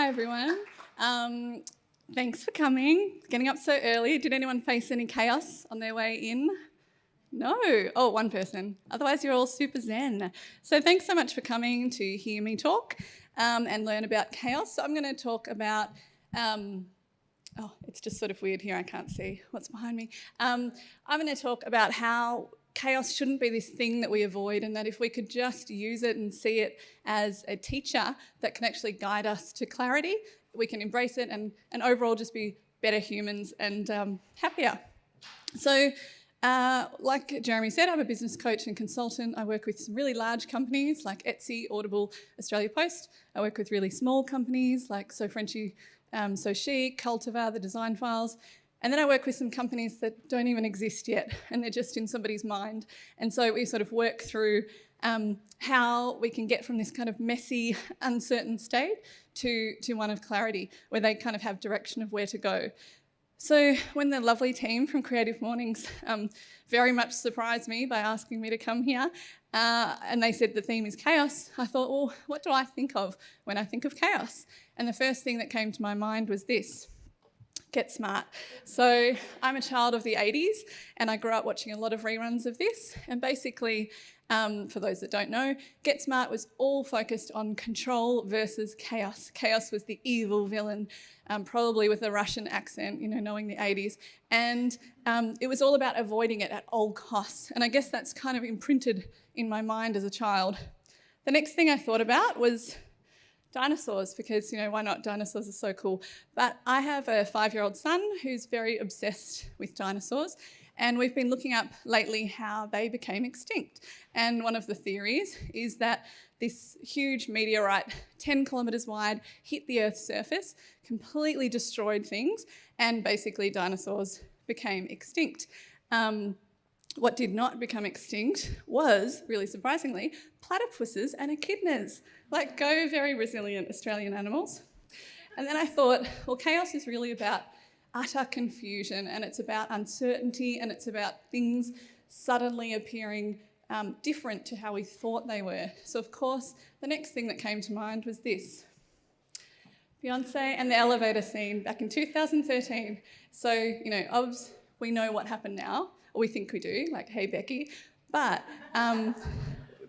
Hi, everyone. Thanks for coming. Getting up so early. Did anyone face any chaos on their way in? No? Oh, one person. Otherwise, you're all super zen. So thanks so much for coming to hear me talk and learn about chaos. So I'm going to talk about... it's just sort of weird here. I can't see what's behind me. I'm going to talk about how chaos shouldn't be this thing that we avoid, and that if we could just use it and see it as a teacher that can actually guide us to clarity, we can embrace it and overall just be better humans and happier. So like Jeremy said, I'm a business coach and consultant. I work with some really large companies like Etsy, Audible, Australia Post. I work with really small companies like So Frenchy, So Chic, Cultivating the Design Files. And then I work with some companies that don't even exist yet, and they're just in somebody's mind. And so we sort of work through how we can get from this kind of messy, uncertain state to one of clarity, where they kind of have direction of where to go. So when the lovely team from Creative Mornings very much surprised me by asking me to come here, and they said the theme is chaos, I thought, well, what do I think of when I think of chaos? And the first thing that came to my mind was this: Get Smart. So I'm a child of the 80s, and I grew up watching a lot of reruns of this. And basically, for those that don't know, Get Smart was all focused on control versus chaos. Chaos was the evil villain, probably with a Russian accent, knowing the 80s. And it was all about avoiding it at all costs. And I guess that's kind of imprinted in my mind as a child. The next thing I thought about was dinosaurs, because, why not? Dinosaurs are so cool. But I have a 5-year-old son who's very obsessed with dinosaurs, and we've been looking up lately how they became extinct. And one of the theories is that this huge meteorite, 10 kilometres wide, hit the Earth's surface, completely destroyed things, and basically dinosaurs became extinct. What did not become extinct was, really surprisingly, platypuses and echidnas. Like, go very resilient Australian animals. And then I thought, well, chaos is really about utter confusion, and it's about uncertainty, and it's about things suddenly appearing different to how we thought they were. So, of course, the next thing that came to mind was this: Beyonce and the elevator scene back in 2013. So, we know what happened now, or we think we do, like, hey, Becky. But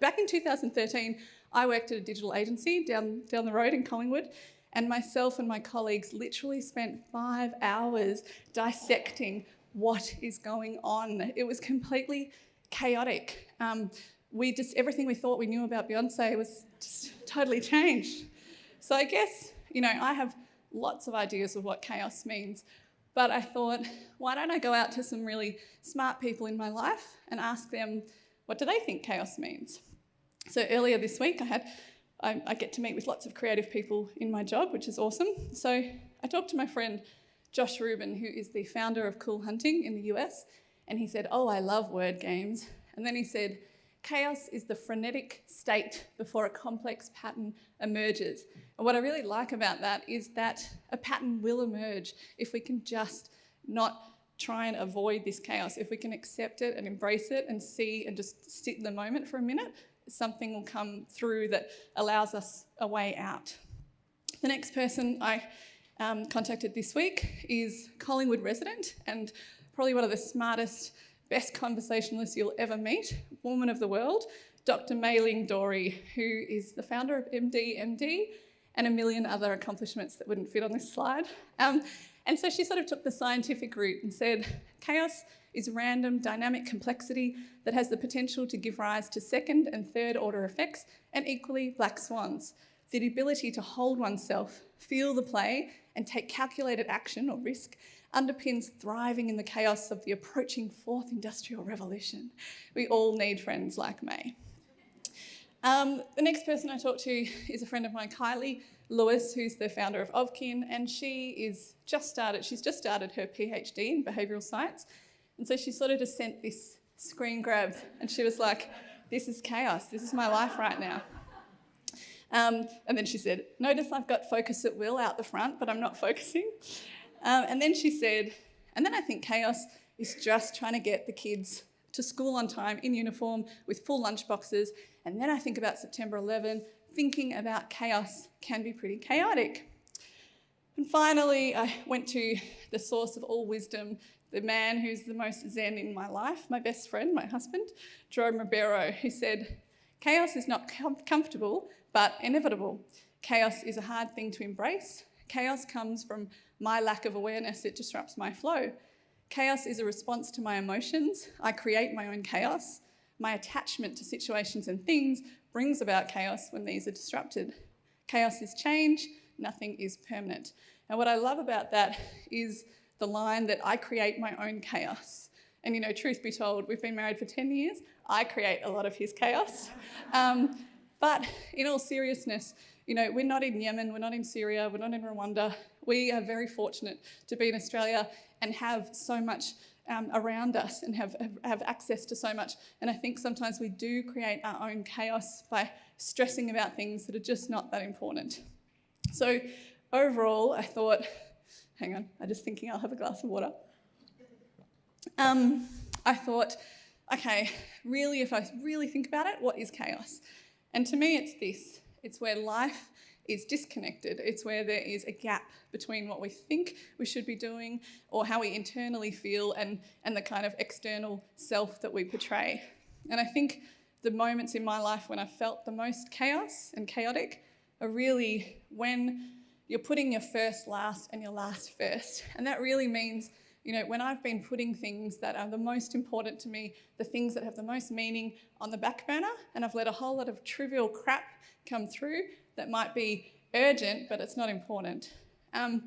back in 2013, I worked at a digital agency down the road in Collingwood, and myself and my colleagues literally spent 5 hours dissecting what is going on. It was completely chaotic. Everything we thought we knew about Beyonce was just totally changed. So I guess, I have lots of ideas of what chaos means, but I thought, why don't I go out to some really smart people in my life and ask them, what do they think chaos means? So earlier this week, I get to meet with lots of creative people in my job, which is awesome. So I talked to my friend Josh Rubin, who is the founder of Cool Hunting in the US, and he said, oh, I love word games. And then he said, chaos is the frenetic state before a complex pattern emerges. And what I really like about that is that a pattern will emerge if we can just not try and avoid this chaos. If we can accept it and embrace it and see and just sit in the moment for a minute, something will come through that allows us a way out. The next person I contacted this week is Collingwood resident and probably one of the smartest, best conversationalists you'll ever meet, woman of the world, Dr. Mei-Ling Dory, who is the founder of MD and a million other accomplishments that wouldn't fit on this slide. And so she sort of took the scientific route and said, chaos is random, dynamic complexity that has the potential to give rise to second and third order effects and equally black swans. The ability to hold oneself, feel the play, and take calculated action or risk underpins thriving in the chaos of the approaching fourth industrial revolution. We all need friends like May. The next person I talked to is a friend of mine, Kylie Lewis, who's the founder of Ovkin, and she's just started her PhD in behavioural science. And so she sort of just sent this screen grab, and she was like, this is chaos, this is my life right now. And then she said, notice I've got focus at will out the front, but I'm not focusing. And then she said, and then I think chaos is just trying to get the kids to school on time in uniform with full lunch boxes. And then I think about September 11, thinking about chaos can be pretty chaotic. And finally, I went to the source of all wisdom, the man who's the most zen in my life, my best friend, my husband, Jerome Ribeiro, who said, "Chaos is not comfortable, but inevitable. Chaos is a hard thing to embrace. Chaos comes from my lack of awareness. It disrupts my flow. Chaos is a response to my emotions. I create my own chaos. My attachment to situations and things brings about chaos when these are disrupted. Chaos is change. Nothing is permanent." And what I love about that is the line that I create my own chaos. And, you know, truth be told, we've been married for 10 years. I create a lot of his chaos. But in all seriousness, you know, we're not in Yemen, we're not in Syria, we're not in Rwanda. We are very fortunate to be in Australia and have so much around us and have access to so much. And I think sometimes we do create our own chaos by stressing about things that are just not that important. So overall, I thought, hang on, I'm just thinking I'll have a glass of water. I thought, okay, really, if I really think about it, what is chaos? And to me, it's this. It's where life is disconnected. It's where there is a gap between what we think we should be doing or how we internally feel and the kind of external self that we portray. And I think the moments in my life when I felt the most chaos and chaotic are really when you're putting your first last and your last first. And that really means, you know, when I've been putting things that are the most important to me, the things that have the most meaning on the back burner, and I've let a whole lot of trivial crap come through that might be urgent, but it's not important. And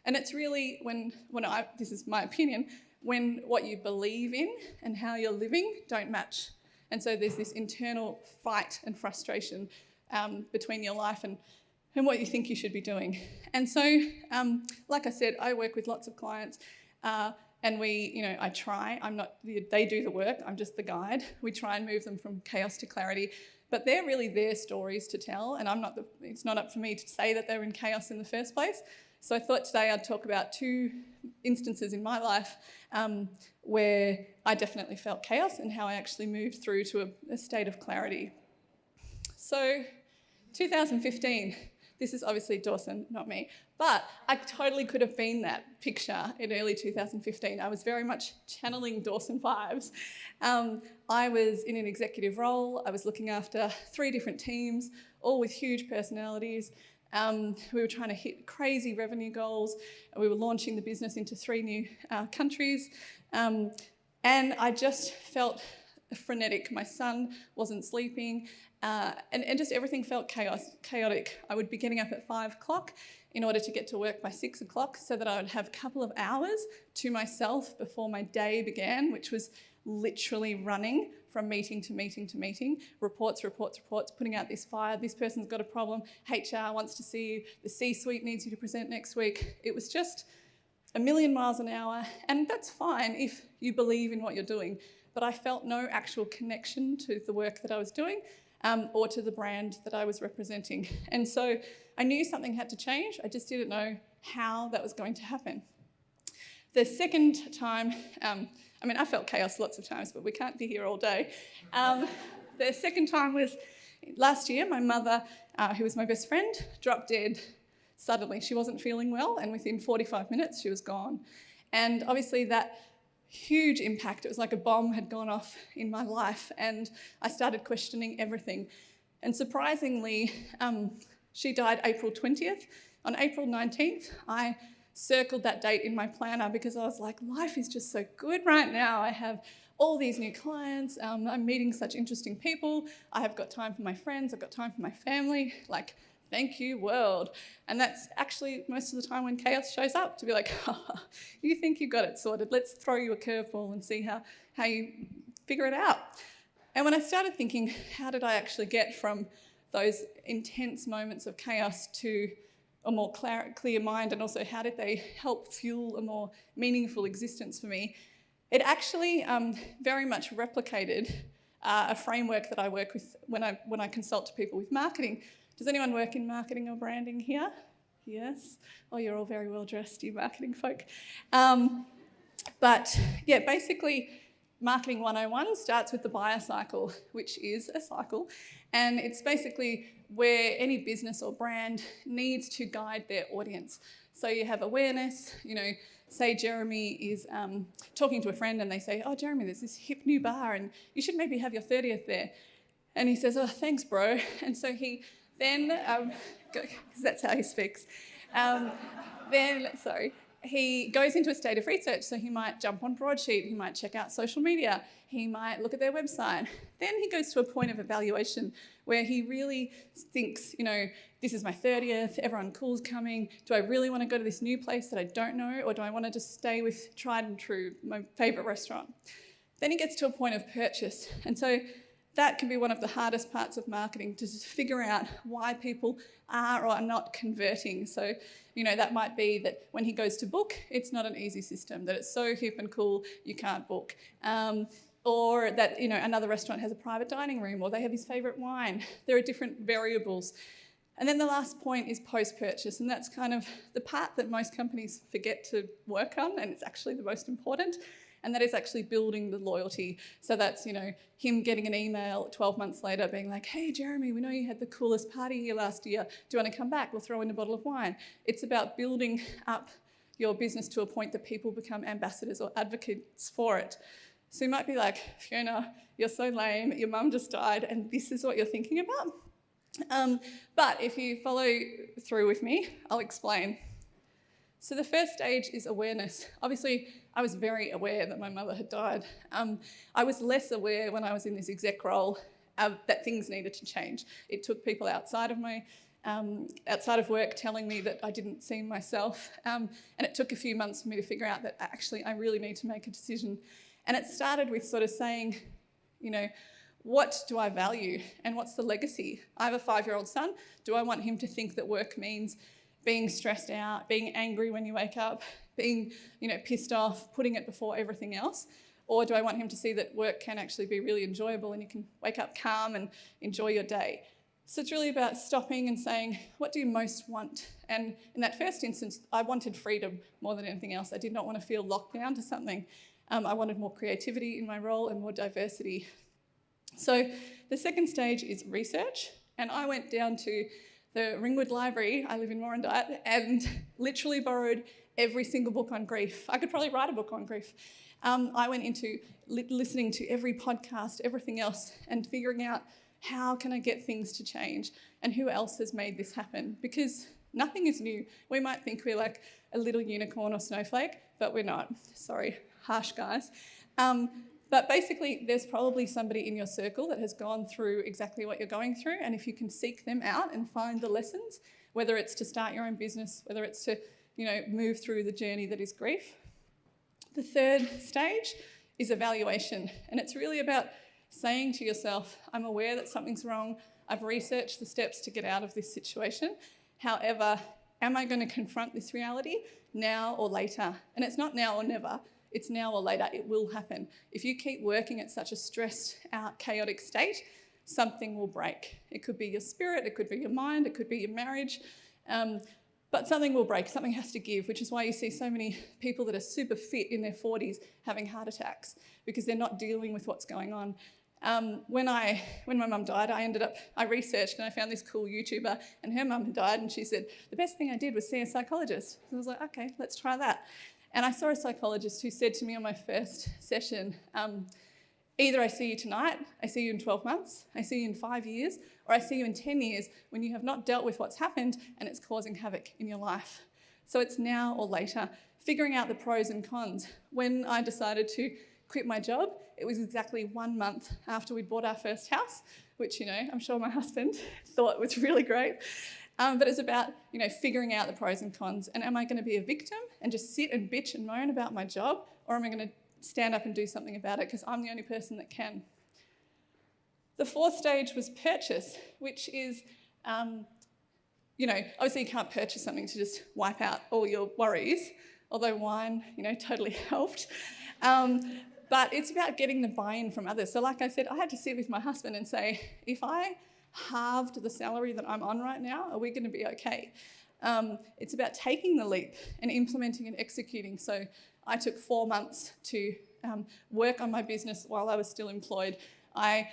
it's really this is my opinion, when what you believe in and how you're living don't match. And so there's this internal fight and frustration between your life and what you think you should be doing. And so, like I said, I work with lots of clients and I try, they do the work, I'm just the guide. We try and move them from chaos to clarity, but they're really their stories to tell, and it's not up for me to say that they're in chaos in the first place. So I thought today I'd talk about two instances in my life where I definitely felt chaos and how I actually moved through to a state of clarity. So 2015, this is obviously Dawson, not me, but I totally could have been that picture in early 2015. I was very much channeling Dawson vibes. I was in an executive role. I was looking after 3 different teams, all with huge personalities. We were trying to hit crazy revenue goals. We were launching the business into 3 new countries. And I just felt frenetic. My son wasn't sleeping. And just everything felt chaotic. I would be getting up at 5 o'clock in order to get to work by 6 o'clock so that I would have a couple of hours to myself before my day began, which was literally running from meeting to meeting to meeting, reports, putting out this fire, this person's got a problem, HR wants to see you, the C-suite needs you to present next week. It was just a million miles an hour, and that's fine if you believe in what you're doing, but I felt no actual connection to the work that I was doing or to the brand that I was representing. And so I knew something had to change, I just didn't know how that was going to happen. The second time, I felt chaos lots of times, but we can't be here all day. The second time was last year. My mother, who was my best friend, dropped dead suddenly. She wasn't feeling well, and within 45 minutes, she was gone. And obviously that huge impact, it was like a bomb had gone off in my life, and I started questioning everything. And surprisingly, she died April 20th. On April 19th, I circled that date in my planner because I was like, life is just so good right now. I have all these new clients, I'm meeting such interesting people, I have got time for my friends, I've got time for my family, like, thank you, world. And that's actually most of the time when chaos shows up, to be like, you think you've got it sorted, let's throw you a curveball and see how you figure it out. And when I started thinking, how did I actually get from those intense moments of chaos to a more clear mind, and also how did they help fuel a more meaningful existence for me, it actually very much replicated a framework that I work with when I consult to people with marketing. Does anyone work in marketing or branding here? Yes? Oh, you're all very well dressed, you marketing folk. But yeah, basically Marketing 101 starts with the buyer cycle, which is a cycle, and it's basically where any business or brand needs to guide their audience. So you have awareness, say Jeremy is talking to a friend and they say, oh, Jeremy, there's this hip new bar and you should maybe have your 30th there. And he says, oh, thanks, bro. And so he then, because that's how he speaks, he goes into a state of research. So he might jump on Broadsheet, he might check out social media, he might look at their website. Then he goes to a point of evaluation where he really thinks, this is my 30th, everyone cool's coming. Do I really want to go to this new place that I don't know, or do I want to just stay with tried and true, my favourite restaurant? Then he gets to a point of purchase. And so that can be one of the hardest parts of marketing, to just figure out why people are or are not converting. So, that might be that when he goes to book, it's not an easy system, that it's so hip and cool, you can't book. Or that, another restaurant has a private dining room, or they have his favourite wine. There are different variables. And then the last point is post-purchase, and that's kind of the part that most companies forget to work on, and it's actually the most important. And that is actually building the loyalty. So that's, him getting an email 12 months later being like, hey, Jeremy, we know you had the coolest party here last year. Do you want to come back? We'll throw in a bottle of wine. It's about building up your business to a point that people become ambassadors or advocates for it. So you might be like, Fiona, you're so lame. Your mum just died and this is what you're thinking about? But if you follow through with me, I'll explain. So the first stage is awareness. Obviously, I was very aware that my mother had died. I was less aware when I was in this exec role that things needed to change. It took people outside of work telling me that I didn't see myself. And it took a few months for me to figure out that actually I really need to make a decision. And it started with sort of saying, what do I value and what's the legacy? I have a 5-year-old son. Do I want him to think that work means being stressed out, being angry when you wake up, being, pissed off, putting it before everything else? Or do I want him to see that work can actually be really enjoyable and you can wake up calm and enjoy your day? So it's really about stopping and saying, what do you most want? And in that first instance, I wanted freedom more than anything else. I did not want to feel locked down to something. I wanted more creativity in my role and more diversity. So the second stage is research. And I went down to the Ringwood Library, I live in Warrandyte, and literally borrowed every single book on grief. I could probably write a book on grief. I went into listening to every podcast, everything else, and figuring out how can I get things to change and who else has made this happen, because nothing is new. We might think we're like a little unicorn or snowflake, but we're not. Sorry, harsh guys. But basically, there's probably somebody in your circle that has gone through exactly what you're going through, and if you can seek them out and find the lessons, whether it's to start your own business, whether it's to, move through the journey that is grief. The third stage is evaluation, and it's really about saying to yourself, I'm aware that something's wrong, I've researched the steps to get out of this situation. However, am I going to confront this reality now or later? And it's not now or never. It's now or later, it will happen. If you keep working at such a stressed out, chaotic state, something will break. It could be your spirit, it could be your mind, it could be your marriage, but something will break, something has to give, which is why you see so many people that are super fit in their 40s having heart attacks, because they're not dealing with what's going on. When my mum died, I researched and I found this cool YouTuber, and her mum had died, and she said, the best thing I did was see a psychologist. And I was like, okay, let's try that. And I saw a psychologist who said to me on my first session, either I see you tonight, I see you in 12 months, I see you in 5 years, or I see you in 10 years when you have not dealt with what's happened and it's causing havoc in your life. So it's now or later, figuring out the pros and cons. When I decided to quit my job, it was exactly 1 month after we bought our first house, which, I'm sure my husband thought was really great. But it's about, figuring out the pros and cons. And am I going to be a victim and just sit and bitch and moan about my job? Or am I going to stand up and do something about it because I'm the only person that can? The fourth stage was purchase, which is, obviously you can't purchase something to just wipe out all your worries, although wine, totally helped. But it's about getting the buy-in from others. So like I said, I had to sit with my husband and say, if I halved the salary that I'm on right now, are we going to be okay? It's about taking the leap and implementing and executing. So I took 4 months to work on my business while I was still employed. I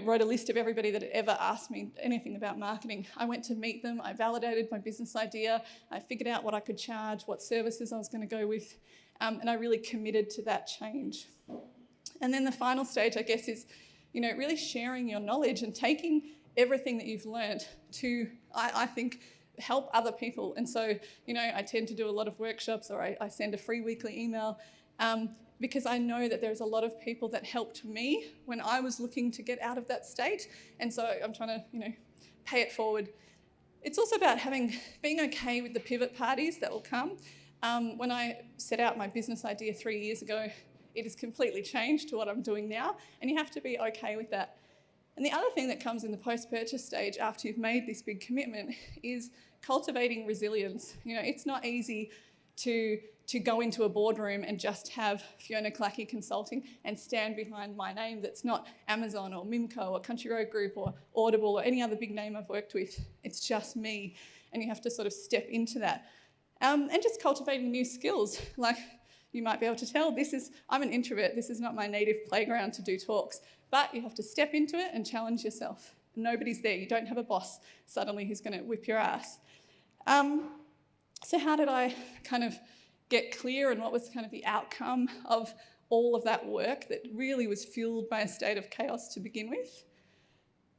wrote a list of everybody that had ever asked me anything about marketing. I went to meet them, I validated my business idea, I figured out what I could charge, what services I was going to go with, and I really committed to that change. And then the final stage, I guess, is really sharing your knowledge and taking everything that you've learned to, I think, help other people. And so, I tend to do a lot of workshops, or I send a free weekly email, because I know that there's a lot of people that helped me when I was looking to get out of that state. And so I'm trying to, pay it forward. It's also about being okay with the pivot parties that will come. When I set out my business idea 3 years ago, it has completely changed to what I'm doing now, and you have to be okay with that. And the other thing that comes in the post-purchase stage after you've made this big commitment is cultivating resilience. It's not easy to go into a boardroom and just have Fiona Killackey Consulting and stand behind my name that's not Amazon or Mimco or Country Road Group or Audible or any other big name I've worked with. It's just me, and you have to sort of step into that. And just cultivating new skills. Like, you might be able to tell, I'm an introvert, this is not my native playground to do talks, but you have to step into it and challenge yourself. Nobody's there, you don't have a boss suddenly who's going to whip your ass. So how did I kind of get clear, and what was kind of the outcome of all of that work that really was fueled by a state of chaos to begin with?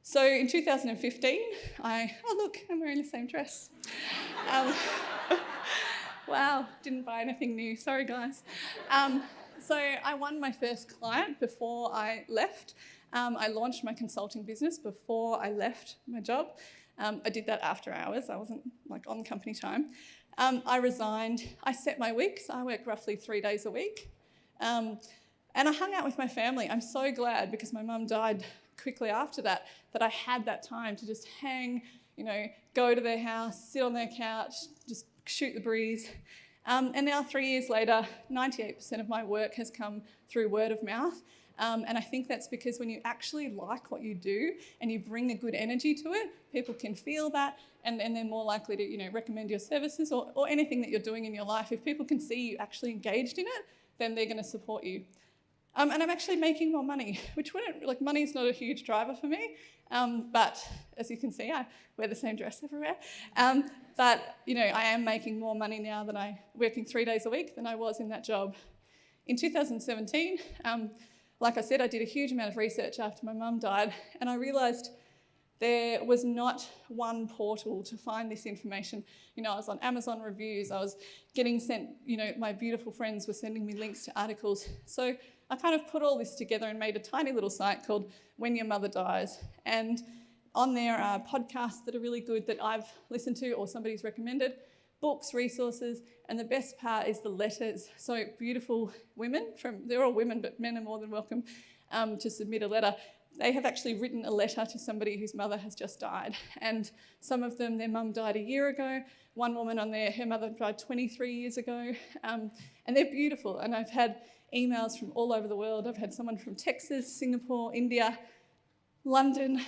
So in 2015, oh look, I'm wearing the same dress. Wow, didn't buy anything new, sorry guys. So I won my first client before I left. I launched my consulting business before I left my job. I did that after hours, I wasn't on company time. I resigned, I set my weeks, I work roughly 3 days a week. And I hung out with my family. I'm so glad, because my mum died quickly after that I had that time to just hang, go to their house, sit on their couch, just shoot the breeze. And now 3 years later, 98% of my work has come through word of mouth. And I think that's because when you actually like what you do and you bring a good energy to it, people can feel that, and they're more likely to recommend your services or anything that you're doing in your life. If people can see you actually engaged in it, then they're going to support you. And I'm actually making more money, which money's not a huge driver for me, but as you can see, I wear the same dress everywhere. But I am making more money now working 3 days a week than I was in that job. In 2017, like I said, I did a huge amount of research after my mum died, and I realised there was not one portal to find this information. I was on Amazon reviews, I was getting sent, my beautiful friends were sending me links to articles. So I kind of put all this together and made a tiny little site called When Your Mother Dies. And on there are podcasts that are really good that I've listened to or somebody's recommended, books, resources, and the best part is the letters. So beautiful women, they're all women, but men are more than welcome to submit a letter. They have actually written a letter to somebody whose mother has just died. And some of them, their mum died a year ago. One woman on there, her mother died 23 years ago. And they're beautiful. And I've had emails from all over the world. I've had someone from Texas, Singapore, India, London,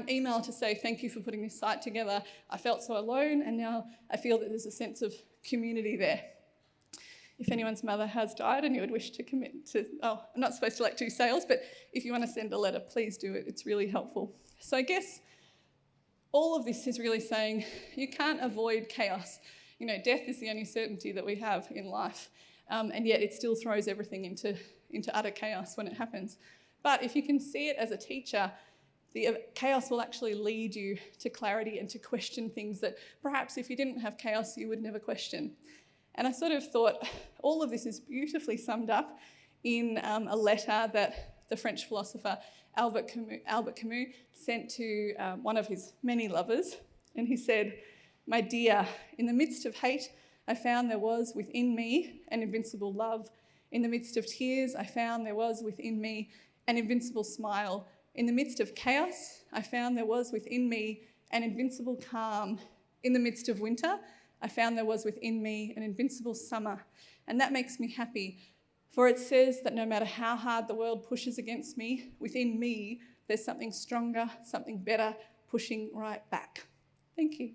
email to say, thank you for putting this site together. I felt so alone, and now I feel that there's a sense of community there. If anyone's mother has died and you would wish to commit to, I'm not supposed to do sales, but if you want to send a letter, please do it. It's really helpful. So I guess all of this is really saying you can't avoid chaos. Death is the only certainty that we have in life, and yet it still throws everything into utter chaos when it happens. But if you can see it as a teacher, the chaos will actually lead you to clarity and to question things that perhaps if you didn't have chaos, you would never question. And I sort of thought all of this is beautifully summed up in a letter that the French philosopher Albert Camus sent to one of his many lovers. And he said, "My dear, in the midst of hate, I found there was within me an invincible love. In the midst of tears, I found there was within me an invincible smile. In the midst of chaos, I found there was within me an invincible calm. In the midst of winter, I found there was within me an invincible summer." And that makes me happy, for it says that no matter how hard the world pushes against me, within me there's something stronger, something better pushing right back. Thank you.